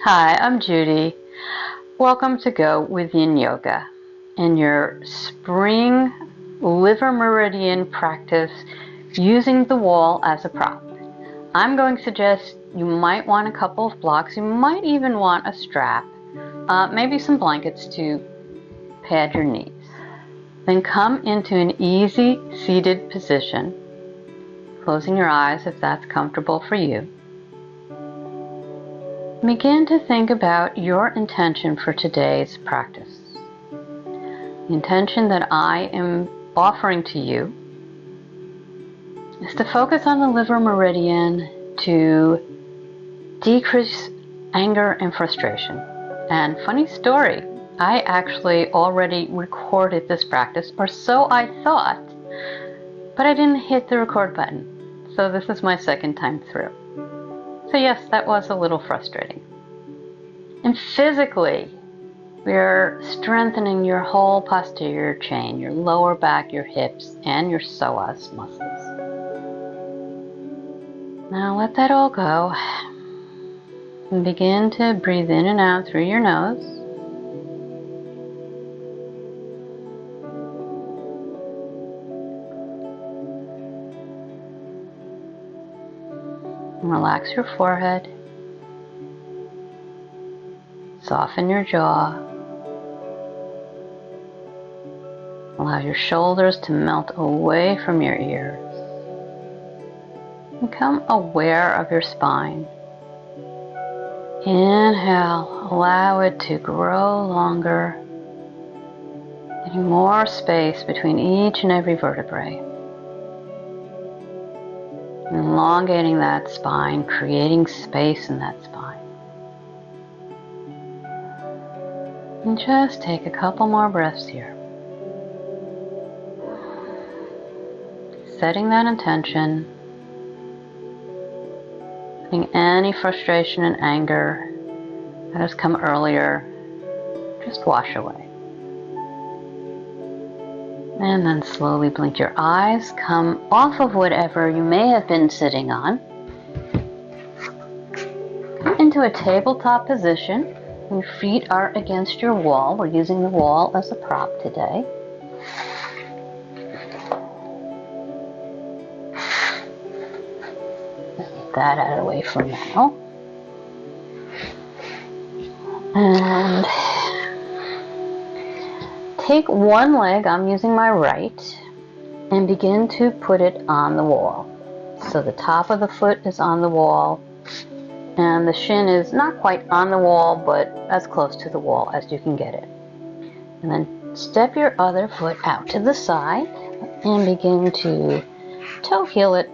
Hi, I'm Judy. Welcome to Go with Yin Yoga and your spring liver meridian practice using the wall as a prop. I'm going to suggest you might want a couple of blocks. You might even want a strap, maybe some blankets to pad your knees. Then come into an easy seated position, closing your eyes if that's comfortable for you. Begin to think about your intention for today's practice. The intention that I am offering to you is to focus on the liver meridian to decrease anger and frustration. And funny story, I actually already recorded this practice, or so I thought, but I didn't hit the record button. So this is my second time through. So yes, that was a little frustrating. And physically, we're strengthening your whole posterior chain, your lower back, your hips, and your psoas muscles. Now let that all go. And begin to breathe in and out through your nose. And relax your forehead. Soften your jaw. Allow your shoulders to melt away from your ears. Become aware of your spine. Inhale, allow it to grow longer, getting more space between each and every vertebrae. Elongating that spine, creating space in that spine. And just take a couple more breaths here. Setting that intention, letting any frustration and anger that has come earlier just wash away. And then slowly blink your eyes, come off of whatever you may have been sitting on. Come into a tabletop position. Your feet are against your wall. We're using the wall as a prop today. Get that out of the way for now. And take one leg, I'm using my right, and begin to put it on the wall. So the top of the foot is on the wall, and the shin is not quite on the wall, but as close to the wall as you can get it. And then step your other foot out to the side and begin to toe heel it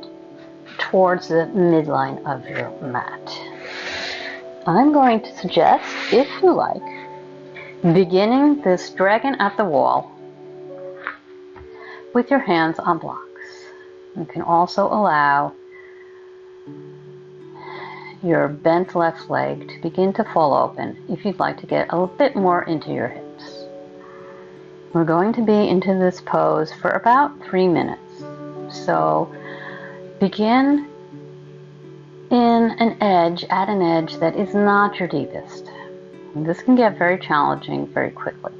towards the midline of your mat. I'm going to suggest, if you like, beginning this dragon at the wall with your hands on blocks. You can also allow your bent left leg to begin to fall open if you'd like to get a bit more into your hips. We're going to be into this pose for about 3 minutes. So begin at an edge that is not your deepest. And this can get very challenging very quickly,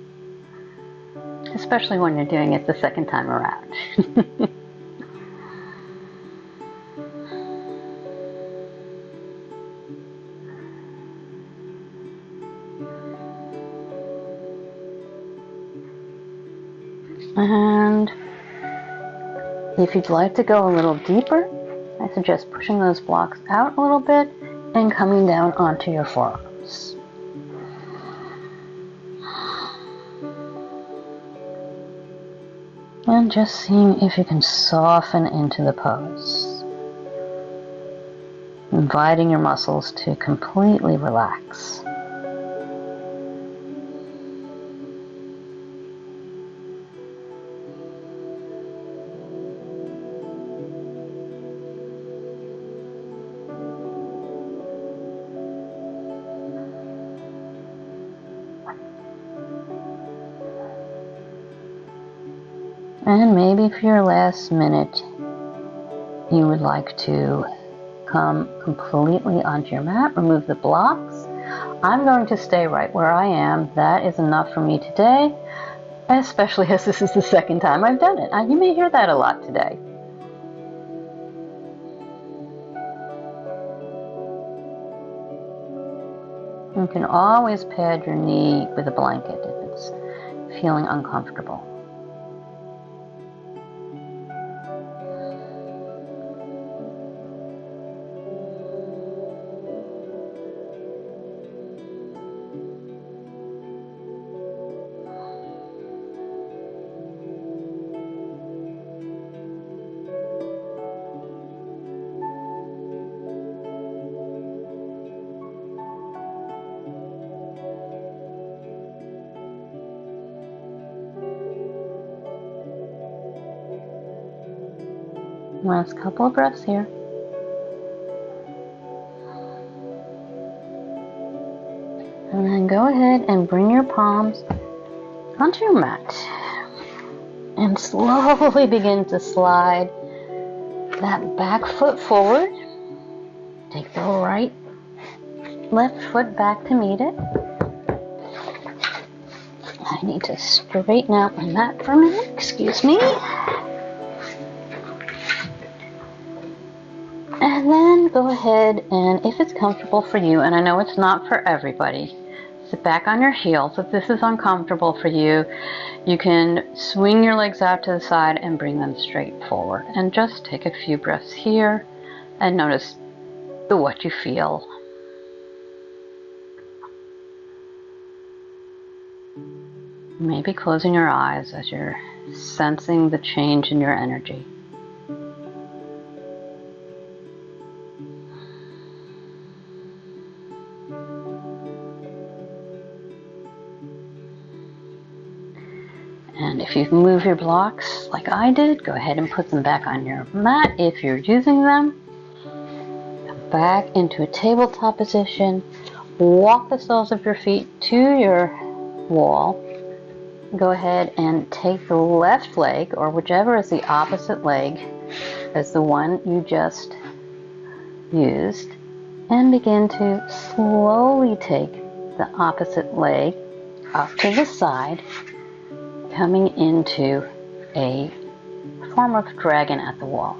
especially when you're doing it the second time around. And if you'd like to go a little deeper, I suggest pushing those blocks out a little bit and coming down onto your forearms. And just seeing if you can soften into the pose. Inviting your muscles to completely relax. And maybe for your last minute, you would like to come completely onto your mat, remove the blocks, I'm going to stay right where I am. That is enough for me today, especially as this is the second time I've done it. You may hear that a lot today. You can always pad your knee with a blanket if it's feeling uncomfortable. Last couple of breaths here. And then go ahead and bring your palms onto your mat. And slowly begin to slide that back foot forward. Take the left foot back to meet it. I need to straighten out my mat for a minute. Excuse me. And then go ahead and, if it's comfortable for you, and I know it's not for everybody, sit back on your heels. If this is uncomfortable for you, you can swing your legs out to the side and bring them straight forward. And just take a few breaths here and notice what you feel. Maybe closing your eyes as you're sensing the change in your energy. And if you move your blocks like I did, go ahead and put them back on your mat if you're using them. Come back into a tabletop position. Walk the soles of your feet to your wall. Go ahead and take the left leg, or whichever is the opposite leg as the one you just used, and begin to slowly take the opposite leg up to the side, coming into a form of dragon at the wall.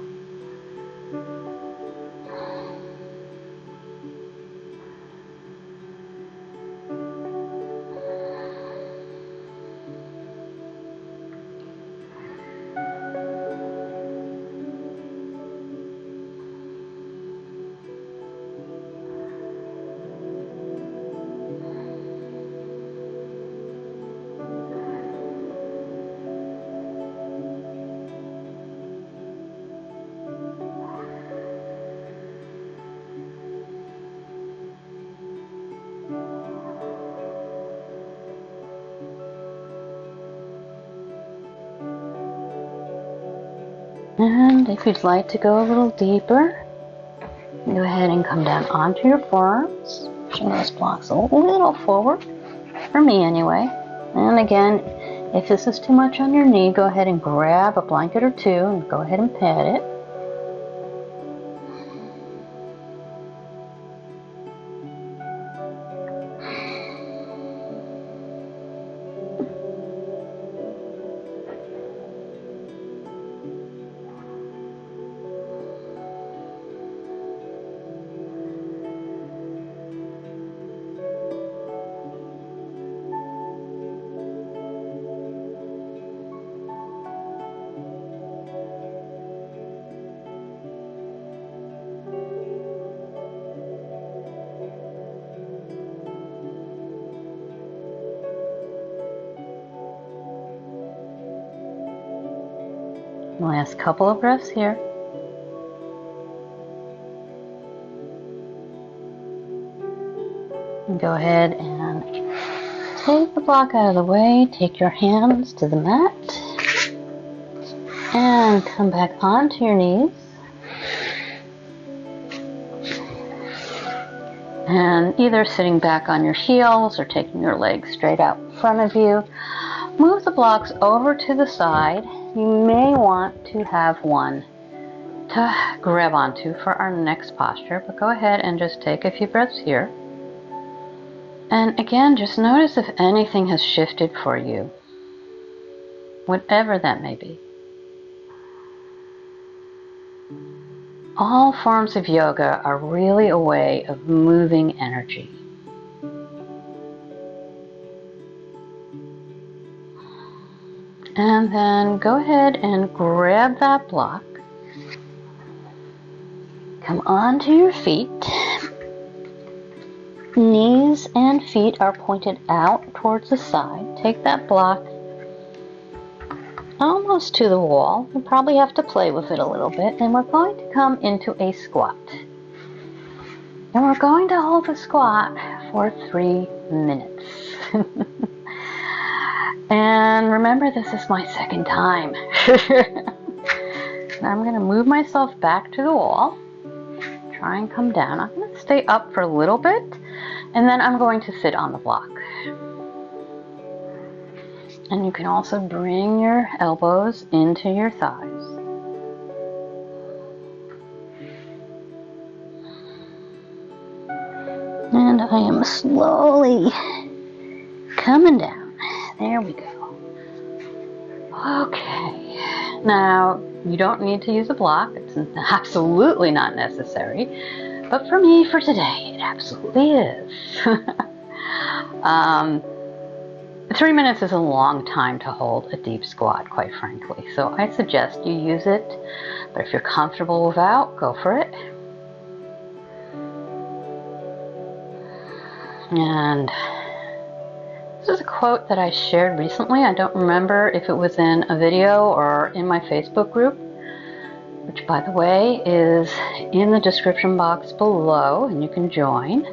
And if you'd like to go a little deeper, go ahead and come down onto your forearms, pushing those blocks a little forward, for me anyway. And again, if this is too much on your knee, go ahead and grab a blanket or two and go ahead and pad it. Last couple of breaths here. And go ahead and take the block out of the way. Take your hands to the mat. And come back onto your knees. And either sitting back on your heels or taking your legs straight out in front of you. Move the blocks over to the side. You may want to have one to grab onto for our next posture, but go ahead and just take a few breaths here. And again, just notice if anything has shifted for you, whatever that may be. All forms of yoga are really a way of moving energy. And then go ahead and grab that block. Come onto your feet. Knees and feet are pointed out towards the side. Take that block almost to the wall. You probably have to play with it a little bit. And we're going to come into a squat. And we're going to hold the squat for 3 minutes. And remember, this is my second time. Now I'm going to move myself back to the wall. Try and come down. I'm going to stay up for a little bit, and then I'm going to sit on the block. And you can also bring your elbows into your thighs. And I am slowly coming down. There we go. Okay. Now, you don't need to use a block. It's absolutely not necessary. But for me, for today, it absolutely is. 3 minutes is a long time to hold a deep squat, quite frankly. So I suggest you use it. But if you're comfortable without, go for it. And this is a quote that I shared recently. I don't remember if it was in a video or in my Facebook group, which, by the way, is in the description box below, and you can join.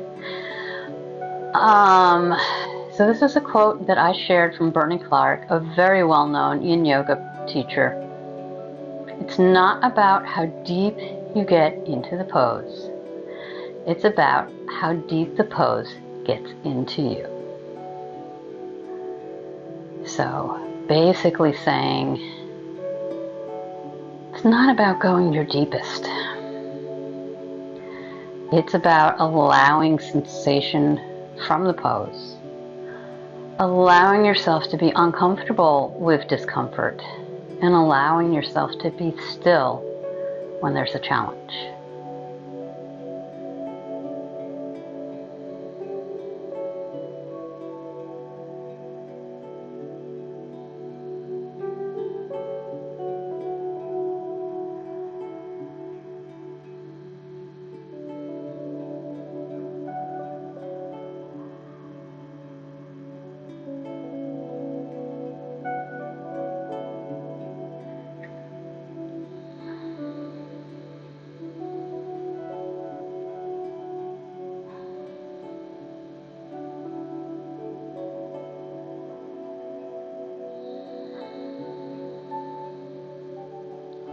So this is a quote that I shared from Bernie Clark, a very well-known Yin Yoga teacher. It's not about how deep you get into the pose. It's about how deep the pose gets into you. So basically saying, it's not about going your deepest. It's about allowing sensation from the pose. Allowing yourself to be uncomfortable with discomfort, and allowing yourself to be still when there's a challenge.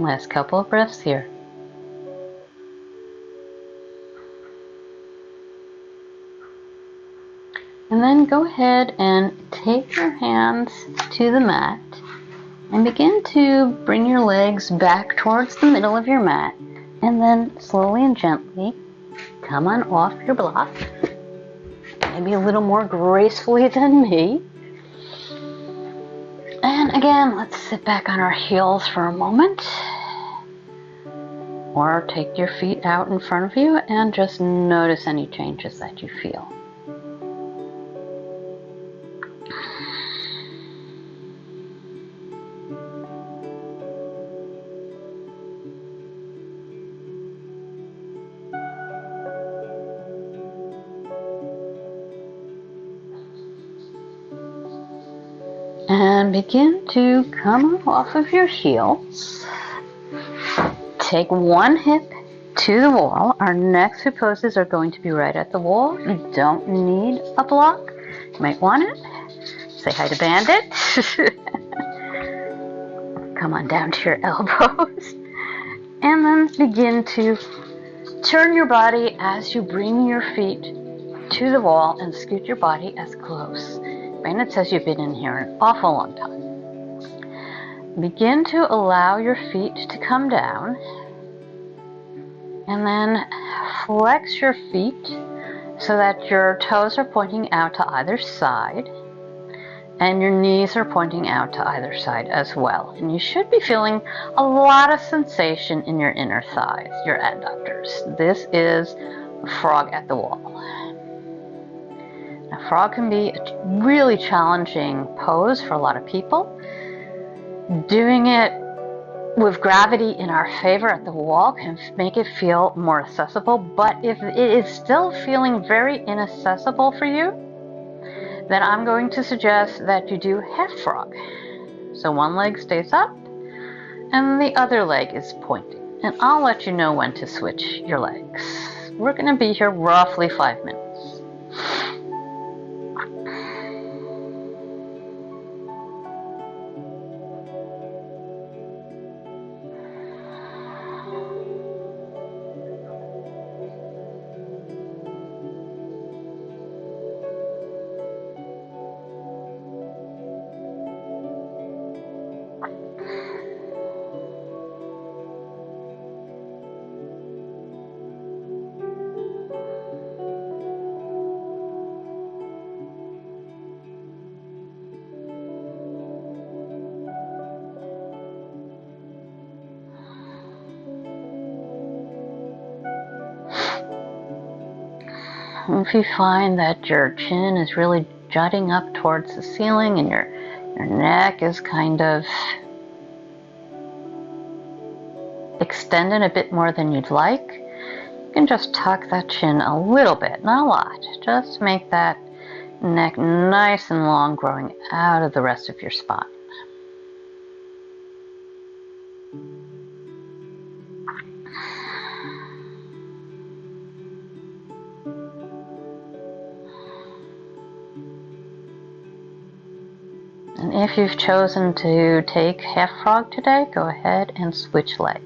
Last couple of breaths here. And then go ahead and take your hands to the mat and begin to bring your legs back towards the middle of your mat, and then slowly and gently come on off your block, maybe a little more gracefully than me. And again, let's sit back on our heels for a moment. Or take your feet out in front of you and just notice any changes that you feel. And begin to come off of your heels. Take one hip to the wall. Our next two poses are going to be right at the wall. You don't need a block. You might want it. Say hi to Bandit. Come on down to your elbows. And then begin to turn your body as you bring your feet to the wall and scoot your body as close. Bandit says you've been in here an awful long time. Begin to allow your feet to come down, and then flex your feet so that your toes are pointing out to either side and your knees are pointing out to either side as well. And you should be feeling a lot of sensation in your inner thighs, your adductors. This is frog at the wall. Now, frog can be a really challenging pose for a lot of people. Doing it with gravity in our favor at the wall can make it feel more accessible, but if it is still feeling very inaccessible for you, then I'm going to suggest that you do half frog. So one leg stays up and the other leg is pointing. And I'll let you know when to switch your legs. We're going to be here roughly 5 minutes. If you find that your chin is really jutting up towards the ceiling and your neck is kind of extended a bit more than you'd like, you can just tuck that chin a little bit, not a lot. Just make that neck nice and long, growing out of the rest of your spine. And if you've chosen to take half frog today, go ahead and switch legs.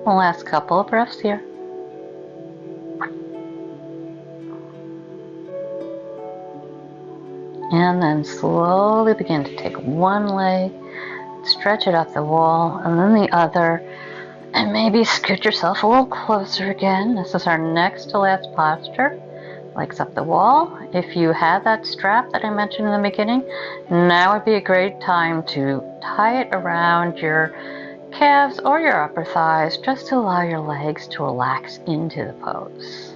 The last couple of breaths here. And then slowly begin to take one leg, stretch it up the wall, and then the other, and maybe scoot yourself a little closer again. This is our next to last posture. Legs up the wall. If you had that strap that I mentioned in the beginning, now would be a great time to tie it around your calves or your upper thighs, just to allow your legs to relax into the pose.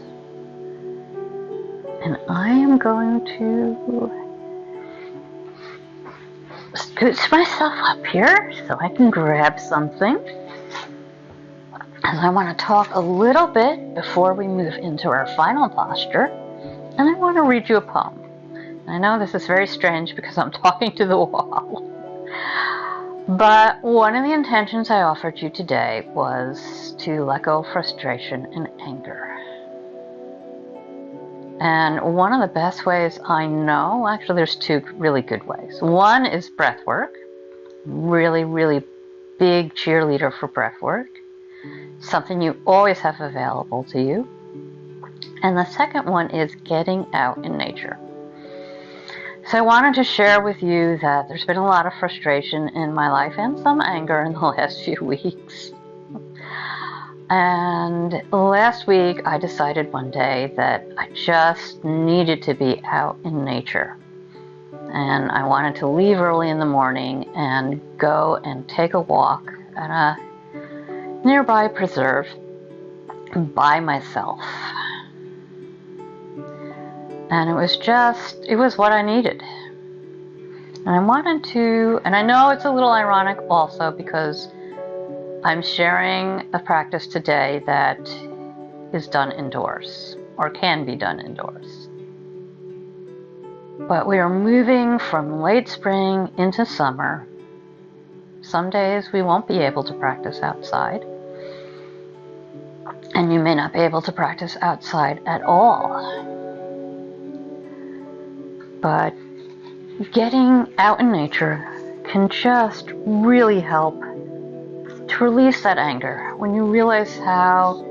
And I am going to scoot myself up here so I can grab something. And I want to talk a little bit before we move into our final posture. And I want to read you a poem. I know this is very strange because I'm talking to the wall. But one of the intentions I offered you today was to let go of frustration and anger. And one of the best ways I know, actually there's two really good ways. One is breathwork. Really, really big cheerleader for breathwork. Something you always have available to you. And the second one is getting out in nature. So I wanted to share with you that there's been a lot of frustration in my life and some anger in the last few weeks. And last week I decided one day that I just needed to be out in nature. And I wanted to leave early in the morning and go and take a walk at a nearby preserve by myself. And it was what I needed. And I wanted to, and I know it's a little ironic also because I'm sharing a practice today that is done indoors, or can be done indoors. But we are moving from late spring into summer. Some days we won't be able to practice outside. And you may not be able to practice outside at all. But getting out in nature can just really help to release that anger when you realize how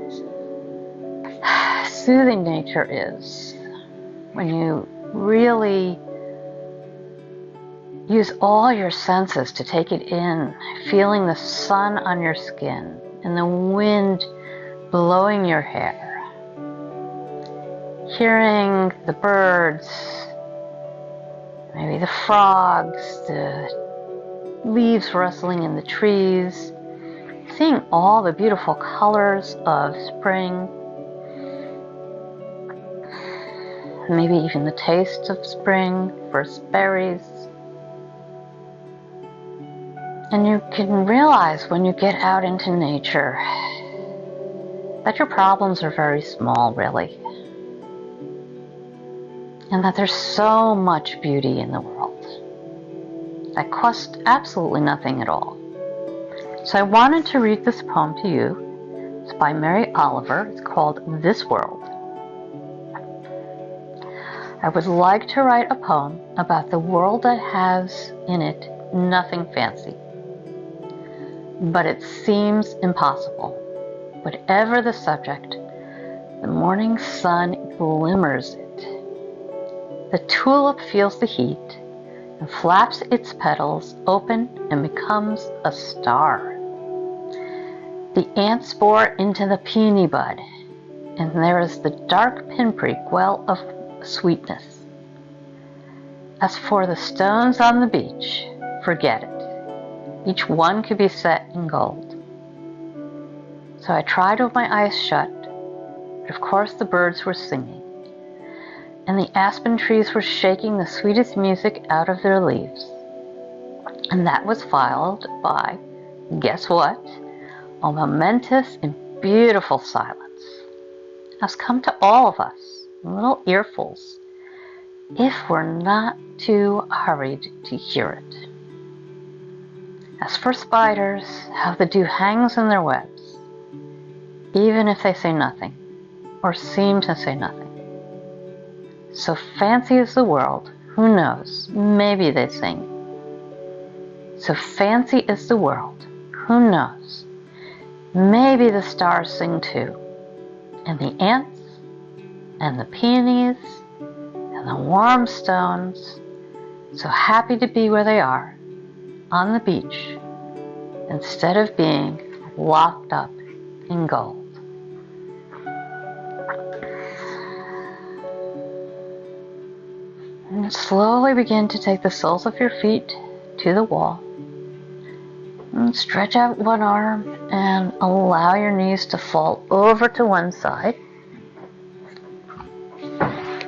soothing nature is. When you really use all your senses to take it in, feeling the sun on your skin and the wind blowing your hair, hearing the birds, maybe the frogs, the leaves rustling in the trees, seeing all the beautiful colors of spring, maybe even the taste of spring, first berries. And you can realize when you get out into nature that your problems are very small, really. And that there's so much beauty in the world that costs absolutely nothing at all. So I wanted to read this poem to you. It's by Mary Oliver. It's called This World. I would like to write a poem about the world that has in it nothing fancy. But it seems impossible. Whatever the subject, the morning sun glimmers it. The tulip feels the heat and flaps its petals open and becomes a star. The ants bore into the peony bud, and there is the dark pinprick well of sweetness. As for the stones on the beach, forget it. Each one could be set in gold. So I tried with my eyes shut, but of course the birds were singing, and the aspen trees were shaking the sweetest music out of their leaves. And that was followed by, guess what? A momentous and beautiful silence has come to all of us in little earfuls, if we're not too hurried to hear it. As for spiders, how the dew hangs in their webs, even if they say nothing, or seem to say nothing. So fancy is the world, who knows, maybe they sing. So fancy is the world, who knows, maybe the stars sing too, and the ants, and the peonies, and the warm stones, so happy to be where they are, on the beach, instead of being locked up in gold. And slowly begin to take the soles of your feet to the wall. And stretch out one arm and allow your knees to fall over to one side.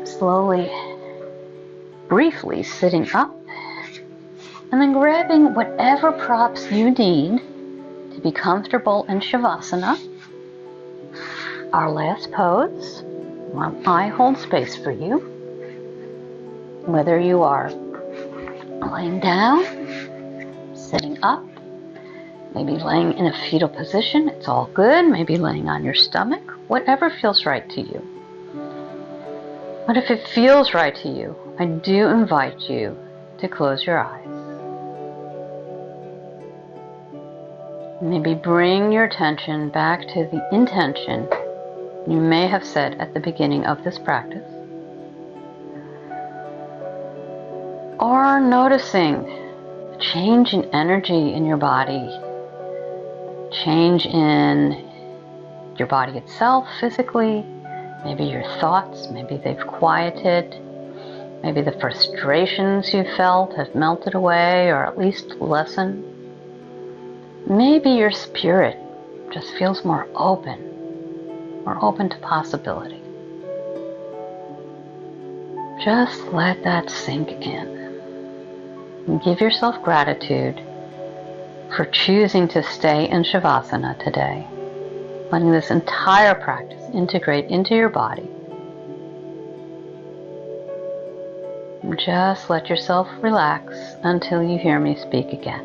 Slowly, briefly sitting up, and then grabbing whatever props you need to be comfortable in Savasana. Our last pose, while I hold space for you. Whether you are laying down, sitting up, Maybe laying in a fetal position, it's all good. Maybe laying on your stomach, whatever feels right to you. But if it feels right to you, I do invite you to close your eyes. Maybe bring your attention back to the intention you may have set at the beginning of this practice. Or noticing a change in energy in your body, change in your body itself physically, maybe your thoughts, maybe they've quieted, maybe the frustrations you felt have melted away or at least lessened. Maybe your spirit just feels more open to possibility. Just let that sink in. And give yourself gratitude for choosing to stay in Savasana today, letting this entire practice integrate into your body. And just let yourself relax until you hear me speak again.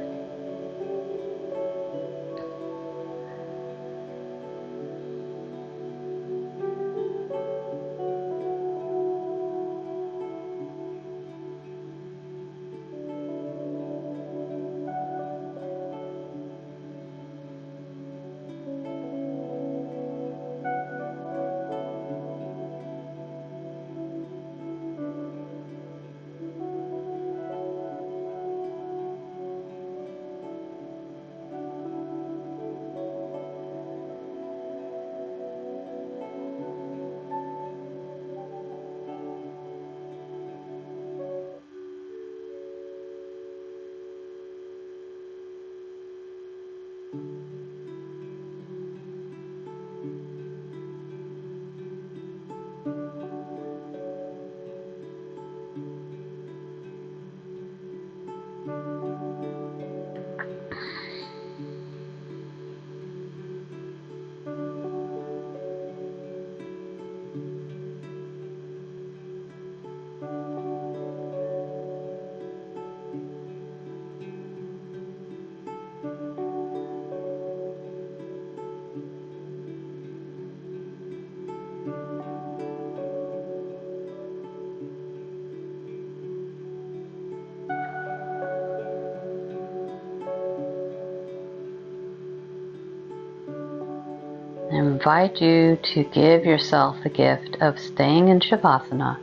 I invite you to give yourself the gift of staying in Savasana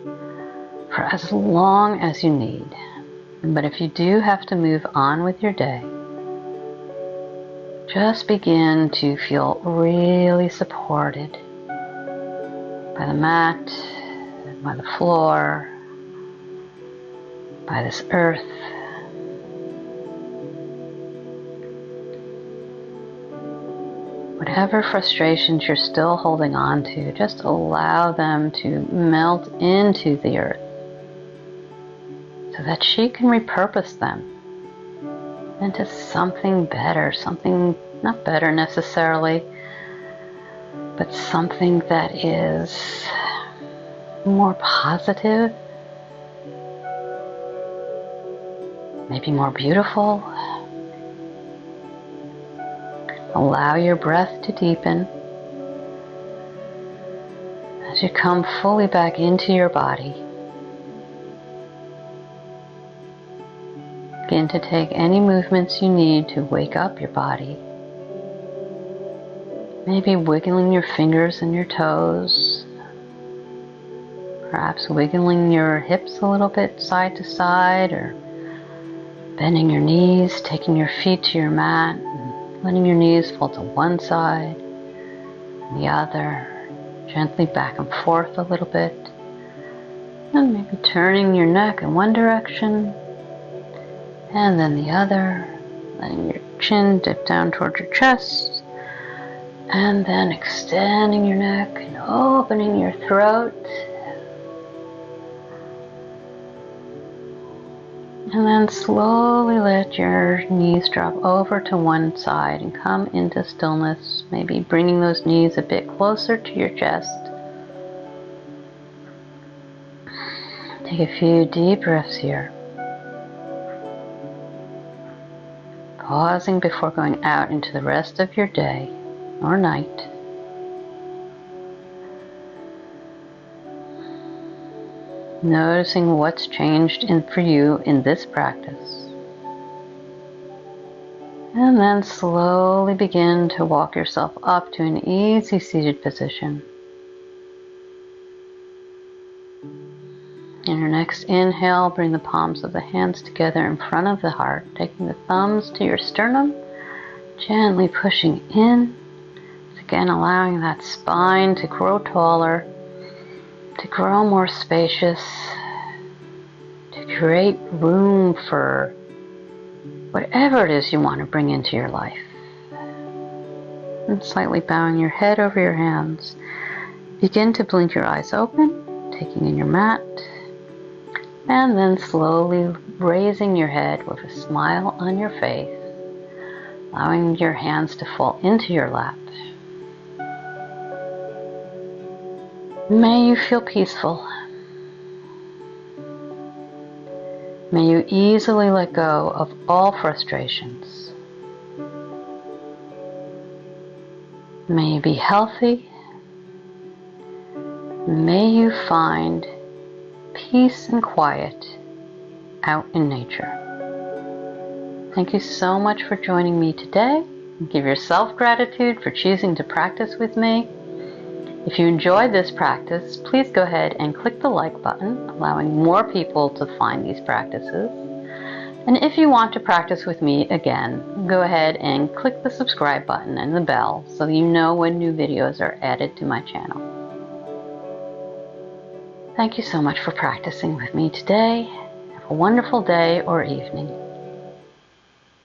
for as long as you need. But if you do have to move on with your day, just begin to feel really supported by the mat, by the floor, by this earth. Whatever frustrations you're still holding on to, just allow them to melt into the earth so that she can repurpose them into something better, something not better necessarily, but something that is more positive, maybe more beautiful. Allow your breath to deepen as you come fully back into your body. Begin to take any movements you need to wake up your body. Maybe wiggling your fingers and your toes. Perhaps wiggling your hips a little bit side to side, or bending your knees, taking your feet to your mat, and letting your knees fall to one side and the other, gently back and forth a little bit. And maybe turning your neck in one direction and then the other, letting your chin dip down towards your chest, and then extending your neck and opening your throat. And then slowly let your knees drop over to one side and come into stillness, maybe bringing those knees a bit closer to your chest. Take a few deep breaths here. pausing before going out into the rest of your day or night. Noticing what's changed for you in this practice. And then slowly begin to walk yourself up to an easy seated position. In your next inhale, bring the palms of the hands together in front of the heart, taking the thumbs to your sternum, gently pushing in. Again, allowing that spine to grow taller, to grow more spacious, to create room for whatever it is you want to bring into your life. And slightly bowing your head over your hands, begin to blink your eyes open, taking in your mat, and then slowly raising your head with a smile on your face, allowing your hands to fall into your lap. May you feel peaceful. May you easily let go of all frustrations. May you be healthy. May you find peace and quiet out in nature. Thank you so much for joining me today. Give yourself gratitude for choosing to practice with me. If you enjoyed this practice, please go ahead and click the like button, allowing more people to find these practices. And if you want to practice with me again, go ahead and click the subscribe button and the bell so you know when new videos are added to my channel. Thank you so much for practicing with me today. Have a wonderful day or evening.